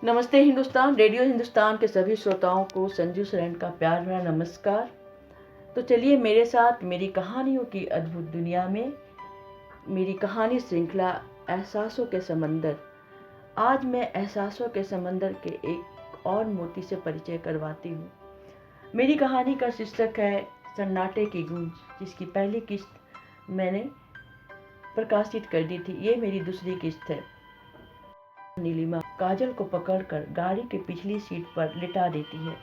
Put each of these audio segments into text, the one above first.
नमस्ते हिंदुस्तान, रेडियो हिंदुस्तान के सभी श्रोताओं को संजू सरन का प्यार भरा नमस्कार। तो चलिए मेरे साथ मेरी कहानियों की अद्भुत दुनिया में मेरी कहानी श्रृंखला एहसासों के समंदर। आज मैं एहसासों के समंदर के एक और मोती से परिचय करवाती हूँ। मेरी कहानी का शीर्षक है सन्नाटे की गूंज, जिसकी पहली किस्त मैंने प्रकाशित कर दी थी। ये मेरी दूसरी किस्त है। नीलिमा काजल को पकड़कर गाड़ी के पिछली सीट पर लिटा देती है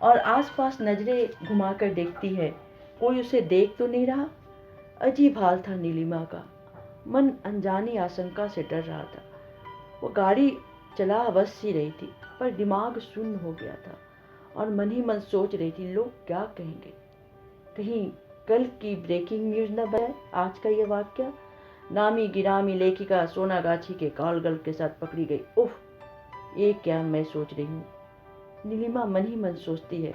और आसपास नजरें घुमाकर देखती है, कोई उसे देख तो नहीं रहा। अजीब हाल था नीलिमा का, मन अनजानी आशंका से डर रहा था। वो गाड़ी चला अवश्य रही थी, पर दिमाग शून्य हो गया था और मन ही मन सोच रही थी, लोग क्या कहेंगे। कहीं कल की ब्रेकिंग न्यूज न बने आज का ये वाक्य। नामी गिरामी लेखिका सोनागाछी के कॉलगर्ल के साथ पकड़ी गई। उफ, ये क्या मैं सोच रही हूँ, नीलिमा मन ही मन सोचती है।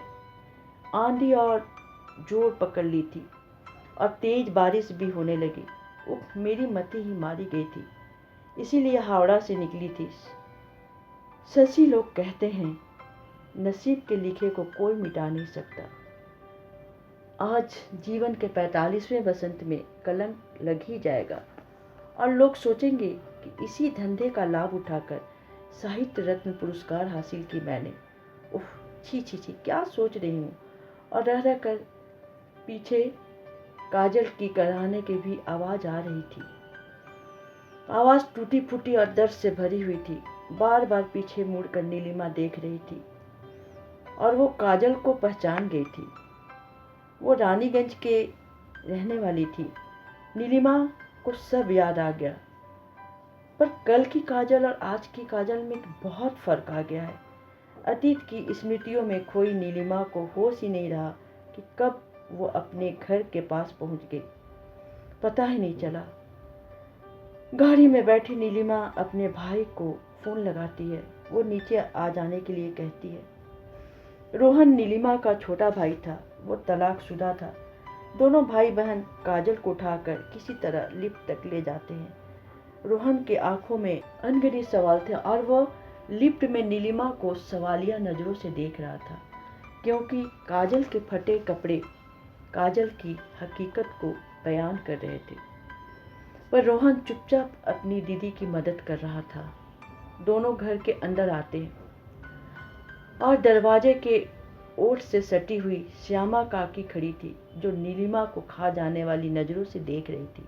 आंधी और जोर पकड़ ली थी और तेज बारिश भी होने लगी। उफ, मेरी मति ही मारी गई थी, इसीलिए हावड़ा से निकली थी। शशि लोग कहते हैं, नसीब के लिखे को कोई मिटा नहीं सकता। आज जीवन के 45वें बसंत में कलंक लग ही जाएगा और लोग सोचेंगे कि इसी धंधे का लाभ उठाकर साहित्य रत्न पुरस्कार हासिल की मैंने। उफ, छी छी छी, क्या सोच रही हूँ। और रह रह कर पीछे काजल की कराहने की भी आवाज आ रही थी। आवाज टूटी फूटी और दर्द से भरी हुई थी। बार बार पीछे मुड़कर नीलिमा देख रही थी और वो काजल को पहचान गई थी। वो रानीगंज के रहने वाली थी। नीलिमा को सब याद आ गया, पर कल की काजल और आज की काजल में बहुत फर्क आ गया है। अतीत की स्मृतियों में खोई नीलिमा को होश ही नहीं रहा कि कब वो अपने घर के पास पहुंच गई, पता ही नहीं चला। गाड़ी में बैठी नीलिमा अपने भाई को फोन लगाती है। वो नीचे आ जाने के लिए कहती है। रोहन नीलिमा का छोटा भाई था, वो तलाकशुदा था। दोनों भाई बहन काजल को उठाकर किसी तरह लिफ्ट तक ले जाते हैं। रोहन के आंखों में अनगिनत सवाल थे और वह लिफ्ट में नीलिमा को सवालिया नजरों से देख रहा था, क्योंकि काजल के फटे कपड़े काजल की हकीकत को बयान कर रहे थे। पर रोहन चुपचाप अपनी दीदी की मदद कर रहा था। दोनों घर के अंदर आते हैं और दरवाजे के ओट से सटी हुई श्यामा काकी खड़ी थी, जो नीलिमा को खा जाने वाली नजरों से देख रही थी।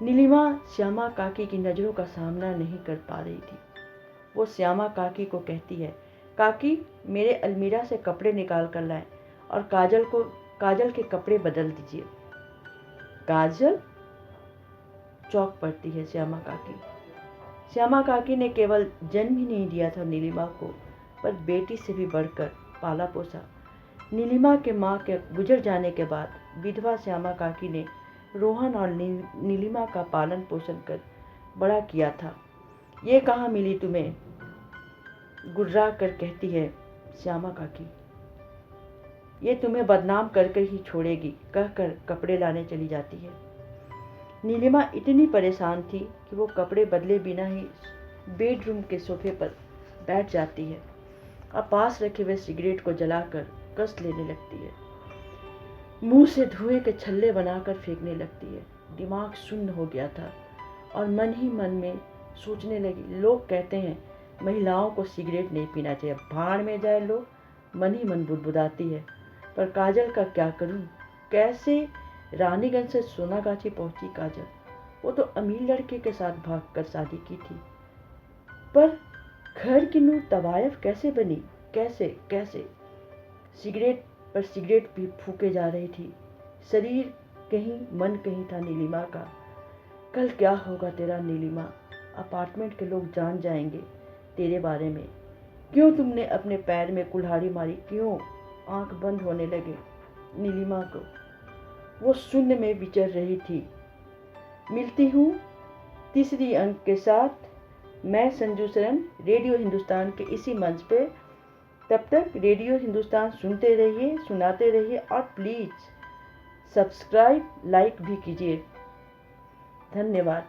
नीलिमा श्यामा काकी की नजरों का सामना नहीं कर पा रही थी। वो श्यामा काकी को कहती है, काकी मेरे अलमीरा से कपड़े निकाल कर लाएं और काजल के कपड़े बदल दीजिए। काजल? चौंक पड़ती है श्यामा काकी। श्यामा काकी ने केवल जन्म ही नहीं दिया था नीलिमा को, पर बेटी से भी बढ़कर पाला पोसा। नीलिमा के माँ के गुजर जाने के बाद विधवा श्यामा काकी ने रोहन और नीलिमा का पालन पोषण कर बड़ा किया था। ये कहाँ मिली तुम्हें? गुर्रा कर कहती है श्यामा काकी। ये तुम्हें बदनाम कर ही छोड़ेगी, कहकर कपड़े लाने चली जाती है। नीलिमा इतनी परेशान थी कि वो कपड़े बदले बिना ही बेडरूम के सोफे पर बैठ जाती है और पास रखे हुए सिगरेट को जलाकर कस लेने लगती है। मुंह से धुएं के छल्ले बनाकर फेंकने लगती है। दिमाग शून्य हो गया था और मन ही मन में सोचने लगी, लोग कहते हैं महिलाओं को सिगरेट नहीं पीना चाहिए, भाड़ में जाए लोग। मन ही मन बुदबुदाती है, पर काजल का क्या करूं? कैसे रानीगंज से सोनागाछी पहुंची काजल? वो तो अमीर लड़के के साथ भागकर शादी की थी, पर घर की नूर तवायफ कैसे बनी? कैसे कैसे? सिगरेट पर सिगरेट भी फूके जा रही थी। शरीर कहीं मन कहीं था नीलिमा का। कल क्या होगा तेरा नीलिमा? अपार्टमेंट के लोग जान जाएंगे तेरे बारे में। क्यों तुमने अपने पैर में कुल्हाड़ी मारी? क्यों? आंख बंद होने लगे नीलिमा को। वो शून्य में विचर रही थी। मिलती हूँ तीसरी अंक के साथ, मैं संजू सरन, रेडियो हिंदुस्तान के इसी मंच पे। तब तक रेडियो हिंदुस्तान सुनते रहिए, सुनाते रहिए और प्लीज़ सब्सक्राइब लाइक भी कीजिए। धन्यवाद।